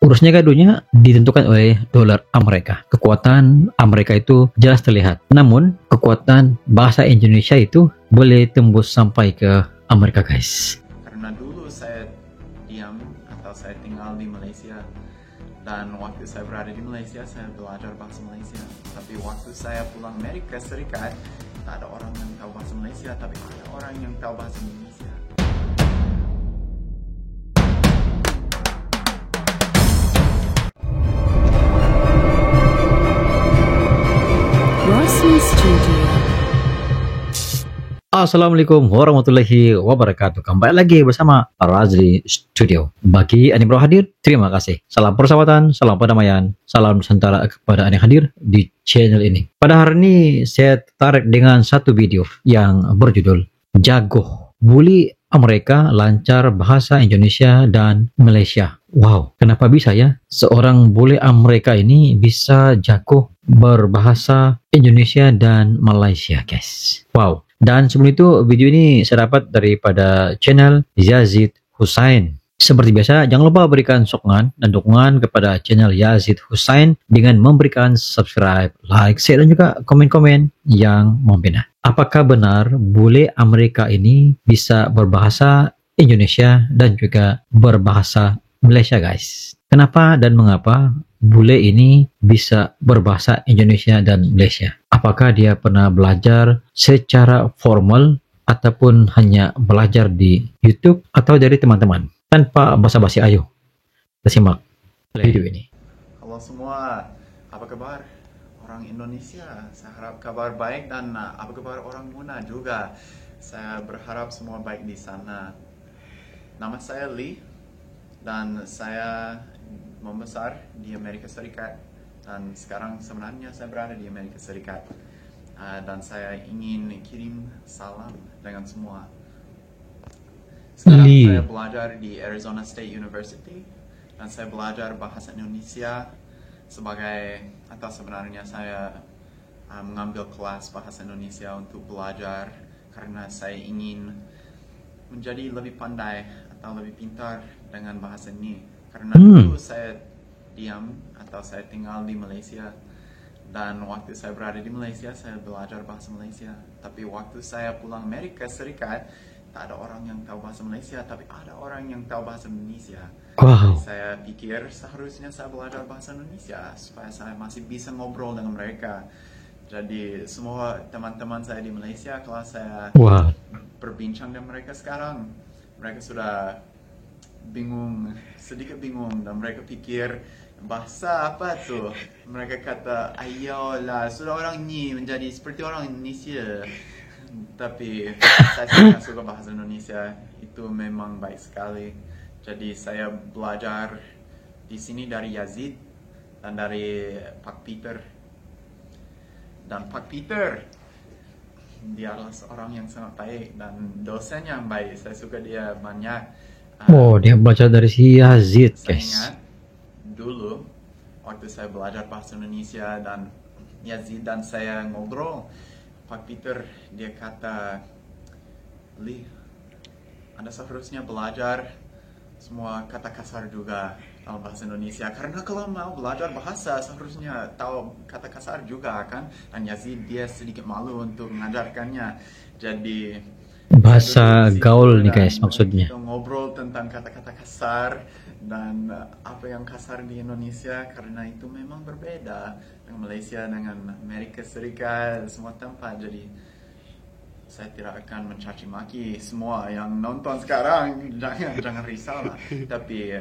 Urusnya gadunya ditentukan oleh dolar Amerika. Kekuatan Amerika itu jelas terlihat. Namun, kekuatan bahasa Indonesia itu boleh tembus sampai ke Amerika, guys. Karena dulu saya diam atau saya tinggal di Malaysia. Dan waktu saya berada di Malaysia, saya belajar bahasa Malaysia. Tapi waktu saya pulang Amerika Serikat, tak ada orang yang tahu bahasa Malaysia, tapi ada orang yang tahu bahasa Indonesia. Assalamualaikum warahmatullahi wabarakatuh. Kembali lagi bersama Razli Studio. Bagi Anda yang hadir, terima kasih. Salam persahabatan, salam perdamaian, salam Nusantara kepada Anda yang hadir di channel ini. Pada hari ini saya tertarik dengan satu video yang berjudul Jago Bully Amerika Lancar Bahasa Indonesia dan Malaysia. Wow, kenapa bisa ya? Seorang bule Amerika ini bisa jago berbahasa Indonesia dan Malaysia, guys. Wow. Dan sebelum itu, video ini saya dapat daripada channel Yazid Hussain. Seperti biasa, jangan lupa berikan sokongan dan dukungan kepada channel Yazid Hussain dengan memberikan subscribe, like, share, dan juga komen-komen yang membina. Apakah benar bule Amerika ini bisa berbahasa Indonesia dan juga berbahasa Malaysia, guys? Kenapa dan mengapa bule ini bisa berbahasa Indonesia dan Malaysia? Apakah dia pernah belajar secara formal ataupun hanya belajar di YouTube atau dari teman-teman? Tanpa basa-basi, ayo kita simak video ini. Halo semua, apa kabar orang Indonesia? Saya harap kabar baik dan apa kabar orang Muna juga. Saya berharap semua baik di sana. Nama saya Lee dan saya membesar di Amerika Serikat. Dan sekarang sebenarnya saya berada di Amerika Serikat. Dan saya ingin kirim salam dengan semua. Sekarang saya belajar di Arizona State University. Dan saya belajar bahasa Indonesia sebagai, atau sebenarnya saya mengambil kelas bahasa Indonesia untuk belajar. Karena saya ingin menjadi lebih pandai atau lebih pintar dengan bahasa ini. Karena dulu saya diam atau saya tinggal di Malaysia, dan waktu saya berada di Malaysia saya belajar bahasa Malaysia. Tapi waktu saya pulang Amerika Serikat, tak ada orang yang tahu bahasa Malaysia, tapi ada orang yang tahu bahasa Indonesia. Jadi saya pikir seharusnya saya belajar bahasa Indonesia supaya saya masih bisa ngobrol dengan mereka. Jadi semua teman-teman saya di Malaysia, kalau saya berbincang dengan mereka sekarang, mereka sudah bingung, sedikit bingung, dan mereka pikir bahasa apa tuh? Mereka kata, ayolah, sudah orang ini menjadi seperti orang Indonesia. Tapi saya sangat suka bahasa Indonesia, itu memang baik sekali. Jadi saya belajar di sini dari Yazid dan dari Pak Peter. Dan Pak Peter, dia adalah seorang yang sangat baik dan dosen yang baik. Saya suka dia banyak. Dia belajar dari si Yazid, guys. Saya ingat dulu waktu saya belajar bahasa Indonesia dan Yazid dan saya ngobrol, Pak Peter dia kata, Lee, Anda seharusnya belajar semua kata kasar juga dalam bahasa Indonesia, karena kalau mau belajar bahasa seharusnya tahu kata kasar juga kan. Dan Yazid dia sedikit malu untuk mengajarkannya. Jadi bahasa gaul nih, guys, maksudnya. Kita ngobrol tentang kata-kata kasar dan apa yang kasar di Indonesia, karena itu memang berbeda dengan Malaysia, dengan Amerika Serikat, semua tempat. Jadi saya tidak akan mencaci maki semua yang nonton sekarang, jangan risaulah. Tapi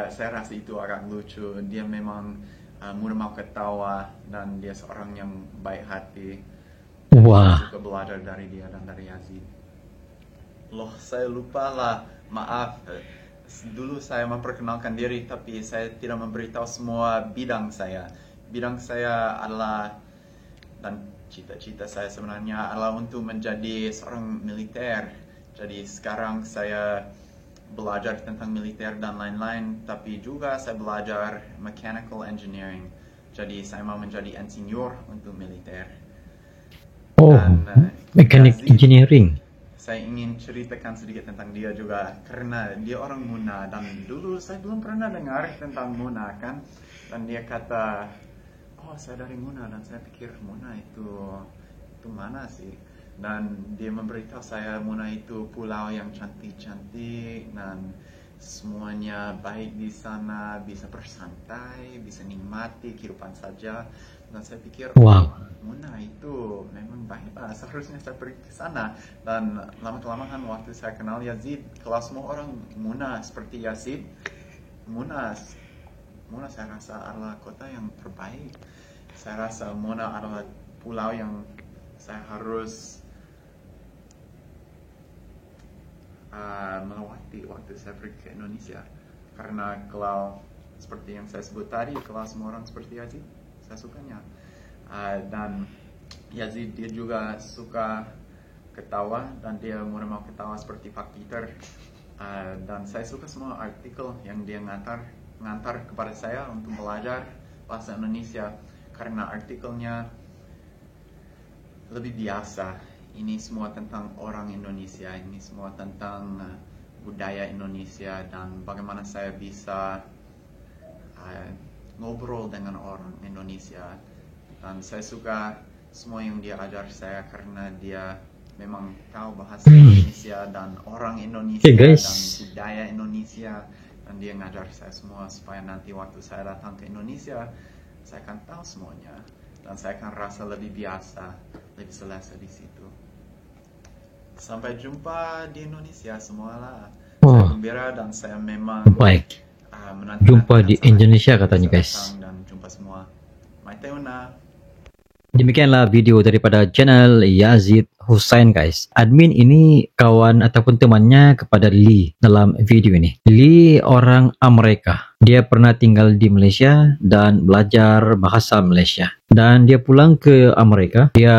saya rasa itu agak lucu. Dia memang mudah mau ketawa dan dia seorang yang baik hati. Saya suka belajar dari dia dan dari Yazid. Loh, saya lupa lah, maaf. Dulu saya memperkenalkan diri, tapi saya tidak memberitahu semua bidang saya. Bidang saya adalah, dan cita-cita saya sebenarnya adalah untuk menjadi seorang militer. Jadi sekarang saya belajar tentang militer dan lain-lain, tapi juga saya belajar mechanical engineering. Jadi saya mau menjadi insinyur untuk militer. Mechanic engineering. saya ingin ceritakan sedikit tentang dia juga karena dia orang Muna dan dulu saya belum pernah dengar tentang Muna kan, dan dia kata, oh saya dari Muna, dan saya pikir Muna itu mana sih, dan dia memberitahu saya Muna itu pulau yang cantik-cantik dan semuanya baik di sana, bisa bersantai, bisa nikmati kehidupan saja. Dan saya pikir, Wow. Muna itu memang baik lah, seharusnya saya pergi ke sana. Dan lama-kelamaan waktu saya kenal Yazid, kalau semua orang Muna seperti Yazid, Muna saya rasa adalah kota yang terbaik. Saya rasa Muna adalah pulau yang saya harus melewati waktu saya pergi ke Indonesia. Karena kalau seperti yang saya sebut tadi, kalau semua orang seperti Yazid, saya sukanya. Dan Yazid dia juga suka ketawa, dan dia mulai mau ketawa seperti Pak Peter. Dan saya suka semua artikel yang dia ngantar kepada saya untuk belajar bahasa Indonesia, karena artikelnya lebih biasa. Ini semua tentang orang Indonesia, ini semua tentang budaya Indonesia dan bagaimana saya bisa ngobrol dengan orang Indonesia. Dan saya suka semua yang dia ajar saya karena dia memang tahu bahasa Indonesia dan orang Indonesia guys. dan budaya Indonesia, dan dia ngajar saya semua supaya nanti waktu saya datang ke Indonesia saya akan tahu semuanya dan saya akan rasa lebih biasa, lebih selesa di situ. Sampai jumpa di Indonesia semualah. Saya gembira dan saya memang Baik. menantikan Jumpa di sangat Indonesia katanya, bisa guys. datang dan jumpa semua. Mai Teuna. Demikianlah video daripada channel Yazid Hussein, guys. Admin ini kawan ataupun temannya kepada Lee dalam video ini. Lee orang Amerika. Dia pernah tinggal di Malaysia dan belajar bahasa Malaysia. Dan dia pulang ke Amerika. Dia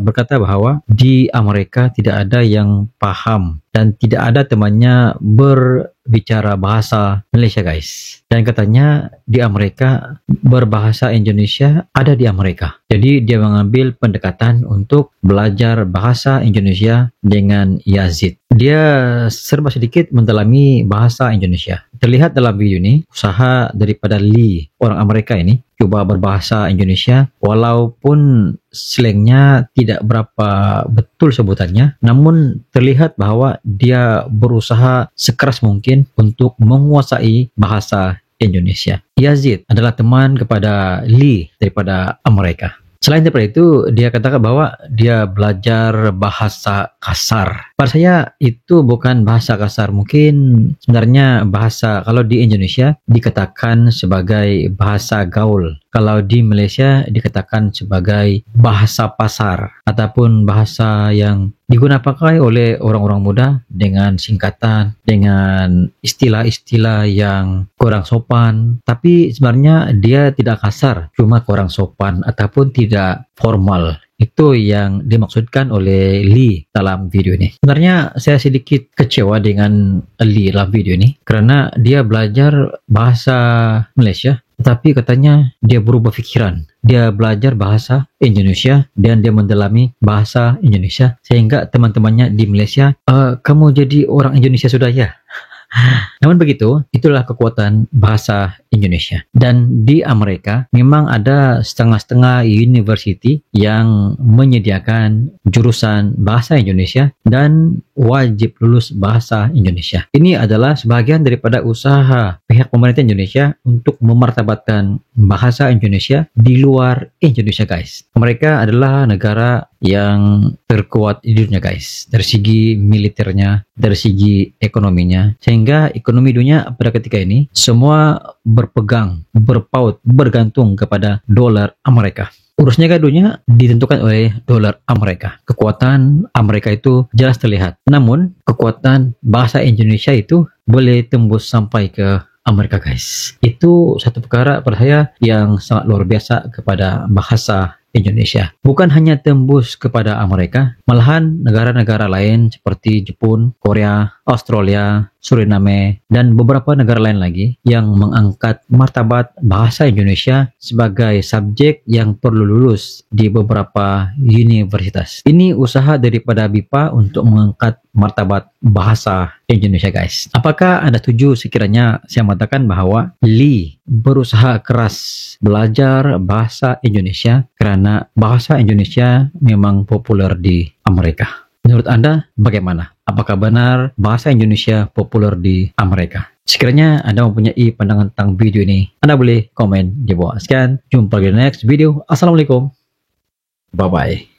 berkata bahwa di Amerika tidak ada yang paham dan tidak ada temannya berbicara bahasa Malaysia, guys. Dan katanya di Amerika berbahasa Indonesia ada di Amerika. Jadi dia mengambil pendekatan untuk belajar bahasa Indonesia dengan Yazid. Dia serba sedikit mendalami bahasa Indonesia. Terlihat dalam video ini usaha daripada Lee orang Amerika ini coba berbahasa Indonesia, walaupun slangnya tidak berapa betul sebutannya, namun terlihat bahwa dia berusaha sekeras mungkin untuk menguasai bahasa Indonesia. Yazid adalah teman kepada Lee daripada Amerika. Selain daripada itu, dia katakan bahwa dia belajar bahasa kasar. Pada saya itu bukan bahasa kasar, mungkin sebenarnya bahasa, kalau di Indonesia dikatakan sebagai bahasa gaul. Kalau di Malaysia dikatakan sebagai bahasa pasar ataupun bahasa yang digunakan oleh orang-orang muda dengan singkatan, dengan istilah-istilah yang kurang sopan. Tapi sebenarnya dia tidak kasar, cuma kurang sopan ataupun tidak formal. Itu yang dimaksudkan oleh Lee dalam video ini. Sebenarnya saya sedikit kecewa dengan Lee dalam video ini karena dia belajar bahasa Malaysia, tetapi katanya dia berubah pikiran. Dia belajar bahasa Indonesia dan dia mendalami bahasa Indonesia sehingga teman-temannya di Malaysia, kamu jadi orang Indonesia sudah ya? Namun begitu, itulah kekuatan bahasa Indonesia. Dan di Amerika memang ada setengah-setengah university yang menyediakan jurusan bahasa Indonesia dan wajib lulus bahasa Indonesia. Ini adalah sebagian daripada usaha pihak pemerintah Indonesia untuk memartabatkan bahasa Indonesia di luar Indonesia, guys. Mereka adalah negara yang terkuat di dunia, guys, dari segi militernya, dari segi ekonominya, sehingga ekonomi dunia pada ketika ini semua berpegang, berpaut, bergantung kepada dolar Amerika. Urusnya dunia ditentukan oleh dolar Amerika. Kekuatan Amerika itu jelas terlihat. Namun kekuatan bahasa Indonesia itu boleh tembus sampai ke Amerika, guys. Itu satu perkara pada saya yang sangat luar biasa kepada bahasa Indonesia. Bukan hanya tembus kepada Amerika, malahan negara-negara lain seperti Jepun, Korea, Australia, Suriname, dan beberapa negara lain lagi yang mengangkat martabat bahasa Indonesia sebagai subjek yang perlu lulus di beberapa universitas. Ini usaha daripada BIPA untuk mengangkat martabat bahasa Indonesia, guys. Apakah Anda setuju sekiranya saya mengatakan bahwa Lee berusaha keras belajar bahasa Indonesia karena bahasa Indonesia memang populer di Amerika? Menurut Anda bagaimana? Apakah benar bahasa Indonesia populer di Amerika? Sekiranya Anda mempunyai pandangan tentang video ini, Anda boleh komen di bawah. Sekian, jumpa di next video. Assalamualaikum. Bye-bye.